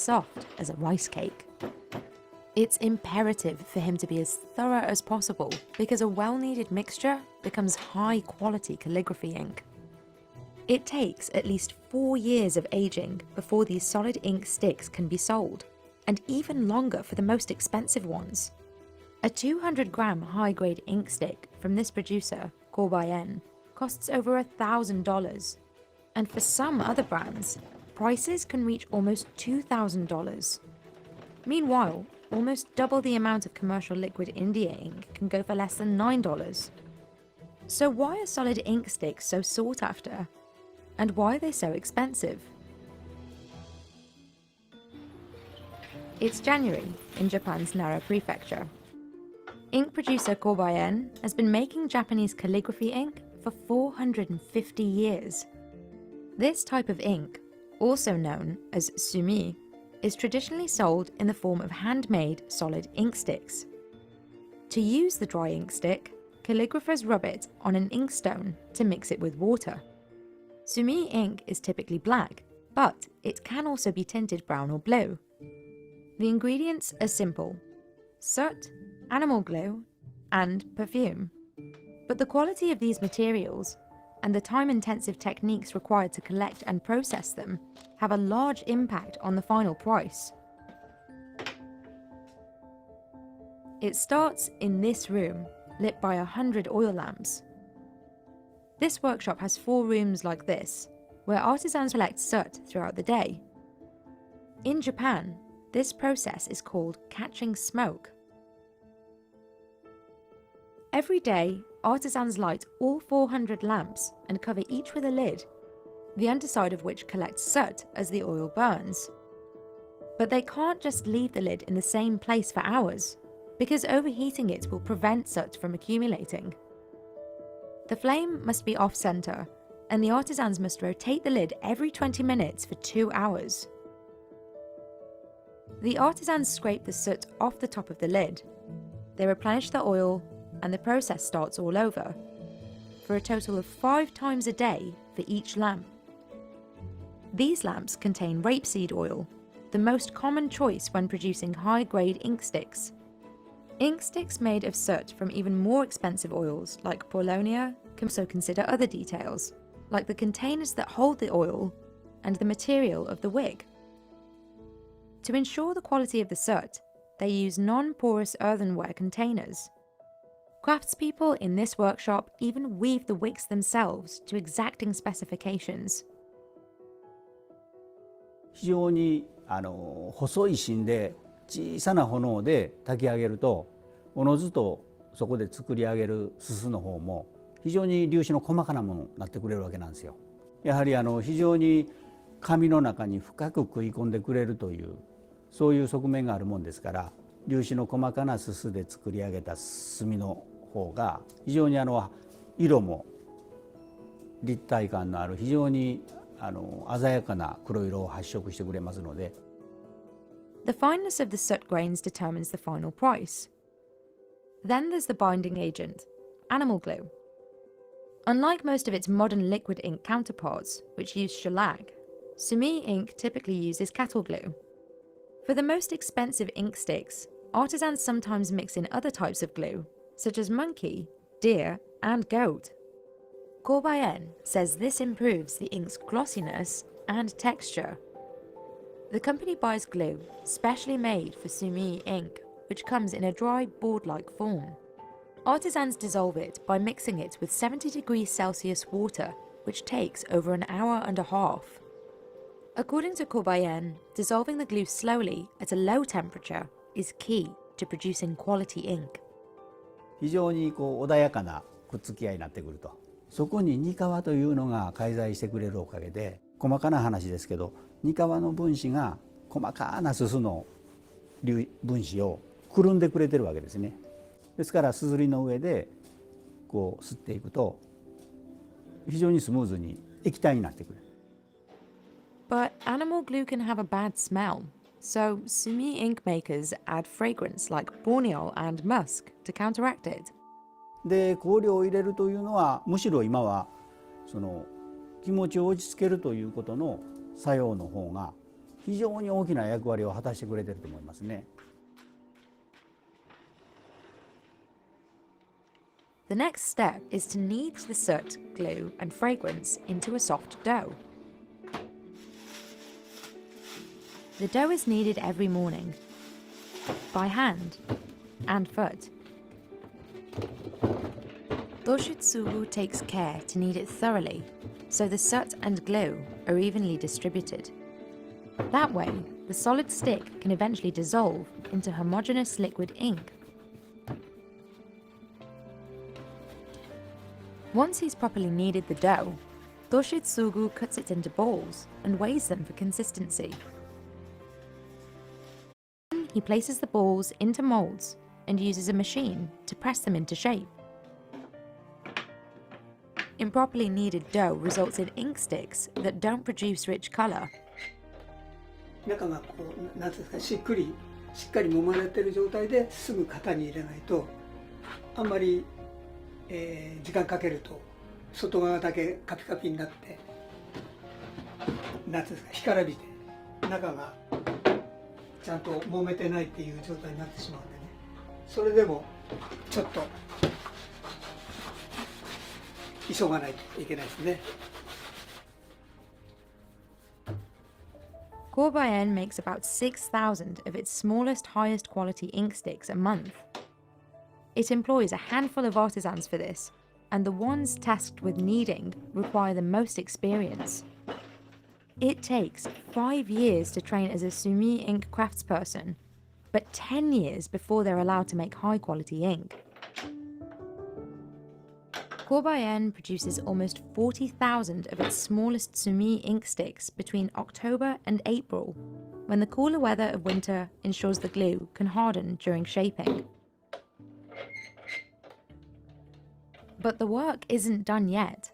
soft as a rice cake. It's imperative for him to be as thorough as possible because a well-kneaded mixture becomes high-quality calligraphy ink. It takes at least 4 years of aging before these solid ink sticks can be sold, and even longer for the most expensive ones. A 200-gram high-grade ink stick from this producer, Corbayen, costs over $1,000, and for some other brands, prices can reach almost $2,000. Meanwhile, almost double the amount of commercial liquid India ink can go for less than $9. So why are solid ink sticks so sought after? And why are they so expensive? It's January in Japan's Nara Prefecture. Ink producer Corbayen has been making Japanese calligraphy ink for 450 years. This type of ink, also known as SUMI, is traditionally sold in the form of handmade solid ink sticks. To use the dry ink stick, calligraphers rub it on an inkstone to mix it with water. SUMI ink is typically black, but it can also be tinted brown or blue. The ingredients are simple: soot, animal glue, and perfume. But the quality of these materials and the time-intensive techniques required to collect and process them have a large impact on the final price. It starts in this room, lit by 100 oil lamps. This workshop has 4 rooms like this, where artisans collect soot throughout the day. In Japan, this process is called catching smoke. Every day, artisans light all 400 lamps and cover each with a lid, the underside of which collects soot as the oil burns. But they can't just leave the lid in the same place for hours, because overheating it will prevent soot from accumulating. The flame must be off-center, and the artisans must rotate the lid every 20 minutes for 2 hours. The artisans scrape the soot off the top of the lid. They replenish the oil, and the process starts all over, for a total of 5 times a day for each lamp. These lamps contain rapeseed oil, the most common choice when producing high-grade ink sticks. Ink sticks made of soot from even more expensive oils like paulownia can also consider other details, like the containers that hold the oil and the material of the wick. To ensure the quality of the soot, they use non-porous earthenware containers. Craftspeople in this workshop even weave the wicks themselves to exacting specifications. 非常に細い芯で小さな炎で炊き上げると、おのずとそこで作り上げるすすの方も非常に粒子の細かなものになってくれるわけなんですよ。やはり非常に紙の中に深く食い込んでくれるという、そういう側面があるもんですから、粒子の細かなすすで作り上げた墨の方が非常に色も立体感のある非常に鮮やかな黒色を発色してくれますので。The fineness of the soot grains determines the final price. Then there's the binding agent, animal glue. Unlike most of its modern liquid ink counterparts, which use shellac, SUMI ink typically uses cattle glue. For the most expensive ink sticks, artisans sometimes mix in other types of glue, such as monkey, deer, and goat. Corbayen says this improves the ink's glossiness and texture. The company buys glue specially made for SUMI ink, which comes in a dry board-like form. Artisans dissolve it by mixing it with 70 degrees Celsius water, which takes over an hour and a half. According to Corbayen, dissolving the glue slowly at a low temperature is key to producing quality ink. 非常に穏やかなくっつき合いになってくると。そこにニカワというのが介在してくれるおかげで、細かな話ですけど、ニカワの分子が細かなすすの分子をくるんでくれてるわけですね。ですからすずりの上で吸っていくと非常にスムーズに液体になってくる。But animal glue can have a bad smell, so SUMI ink makers add fragrance like borneol and musk to counteract it. で香料を入れるというのはむしろ今はその気持ちを落ち着けるということの作用の方が非常に大きな役割を果たしてくれてると思いますね。The next step is to knead the soot, glue, and fragrance into a soft dough. The dough is kneaded every morning, by hand and foot. Doshitsugu takes care to knead it thoroughly, so the soot and glue are evenly distributed. That way, the solid stick can eventually dissolve into homogeneous liquid ink. Once he's properly kneaded the dough, Doshitsugu cuts it into balls and weighs them for consistency. Then he places the balls into molds and uses a machine to press them into shape. Improperly kneaded dough results in ink sticks that don't produce rich color. 中がこうなんていうんですか、しっかり揉まれてる状態ですぐ型に入れないと、あんまり、時間かけると外側だけカピカピになって、なんていうんですか、干からびて中がちゃんと揉めてないっていう状態になってしまうんでね。それでもちょっと急がないといけないですね。Corbayen makes about 6,000 of its smallest, highest quality ink sticks a month. It employs a handful of artisans for this, and the ones tasked with kneading require the most experience. It takes 5 years to train as a SUMI Ink craftsperson, but 10 years before they're allowed to make high quality ink. Corbayen produces almost 40,000 of its smallest SUMI ink sticks between October and April, when the cooler weather of winter ensures the glue can harden during shaping. But the work isn't done yet.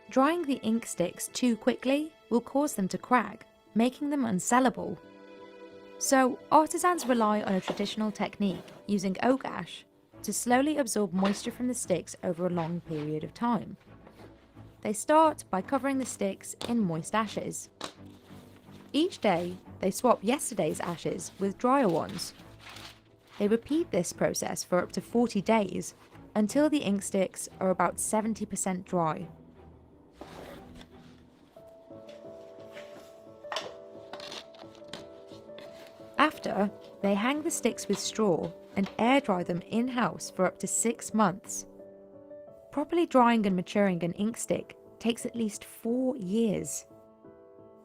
Drying the ink sticks too quickly will cause them to crack, making them unsellable. So artisans rely on a traditional technique using oak ash to slowly absorb moisture from the sticks over a long period of time. They start by covering the sticks in moist ashes. Each day, they swap yesterday's ashes with drier ones. They repeat this process for up to 40 days until the ink sticks are about 70% dry. After, they hang the sticks with straw and air dry them in-house for up to 6 months. Properly drying and maturing an ink stick takes at least 4 years.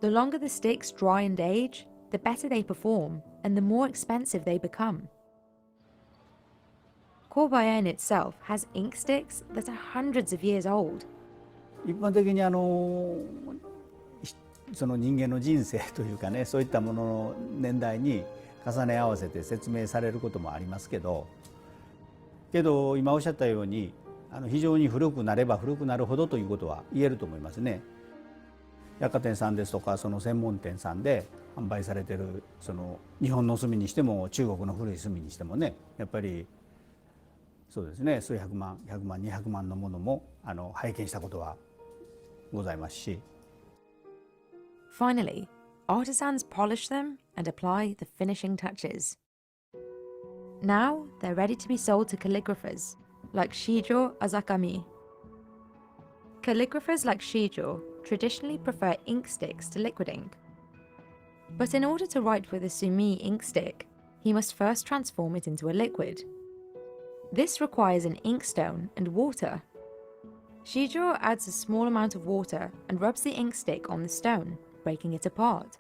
The longer the sticks dry and age, the better they perform and the more expensive they become. Corbayen itself has ink sticks that are hundreds of years old. 一般的にその人間の人生というかね、そういったものの年代に重ね合わせて説明されることもありますけど今おっしゃったように非常に古くなれば古くなるほどということは言えると思いますね。百貨店さんですとかその専門店さんで販売されてるその日本の墨にしても中国の古い墨にしてもね、やっぱりそうですね、数百万100万200万のものも拝見したことはございますし。Finally, artisans polish them and apply the finishing touches. Now they're ready to be sold to calligraphers, like Shijo Azakami. Calligraphers like Shijo traditionally prefer ink sticks to liquid ink. But in order to write with a SUMI ink stick, he must first transform it into a liquid. This requires an inkstone and water. Shijo adds a small amount of water and rubs the ink stick on the stone, breaking it apart.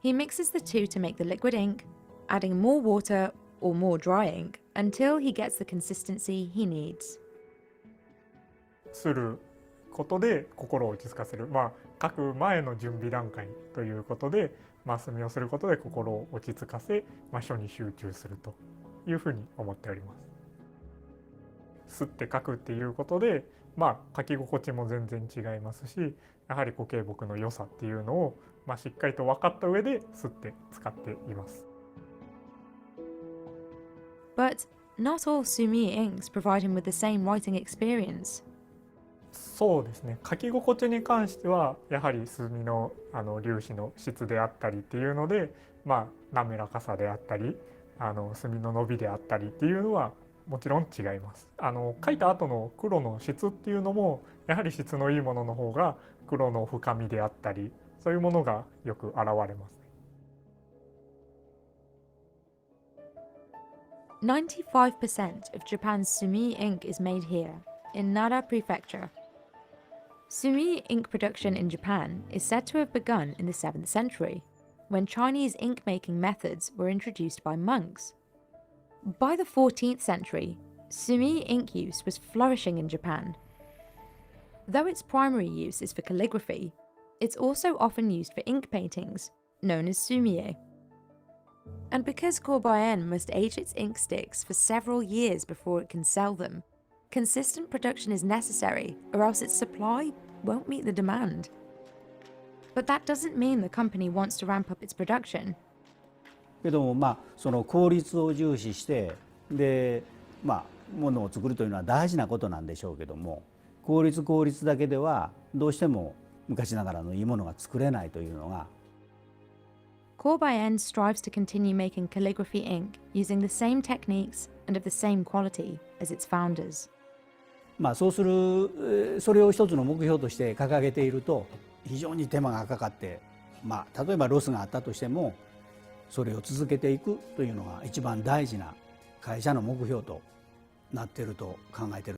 He mixes the two to make the liquid ink, adding more water or more dry ink until he gets the consistency he needs. することで心を落ち着かせる、書く前の準備段階ということで、墨をすることで心を落ち着かせ、書に集中するというふうに思っております。吸って書くっていうことで、書き心地も全然違いますし、やはり固形木の良さっていうのを、しっかりと分かった上で吸って使っています。But not all SUMI inks provide him with the same writing experience. そうですね、書き心地に関してはやはり墨の粒子の質であったりっていうので、滑らかさであったり墨の伸びであったりっていうのはもちろん違います。書いた後の黒の質っていうのもやはり質のいいものの方が黒の深みであったりそういうものがよく現れますね。95% of Japan's SUMI ink is made here, in Nara Prefecture. SUMI ink production in Japan is said to have begun in the 7th century, when Chinese ink-making methods were introduced by monks. By the 14th century, SUMI ink use was flourishing in Japan. Though its primary use is for calligraphy, it's also often used for ink paintings, known as sumie. And because Corbayen must age its ink sticks for several years before it can sell them, consistent production is necessary, or else its supply won't meet the demand. But that doesn't mean the company wants to ramp up its production. けどもその効率を重視してでものを作るというのは大事なことなんでしょうけども、効率だけではどうしても昔ながらのいいものが作れないというのが。Corbayen strives to continue making calligraphy ink using the same techniques and of the same quality as its founders. そうするそれを一つの目標として掲げていると非常に手間がかかって、例えばロスがあったとしてもそれを続けていくというのが一番大事な会社の目標となっていると考えている。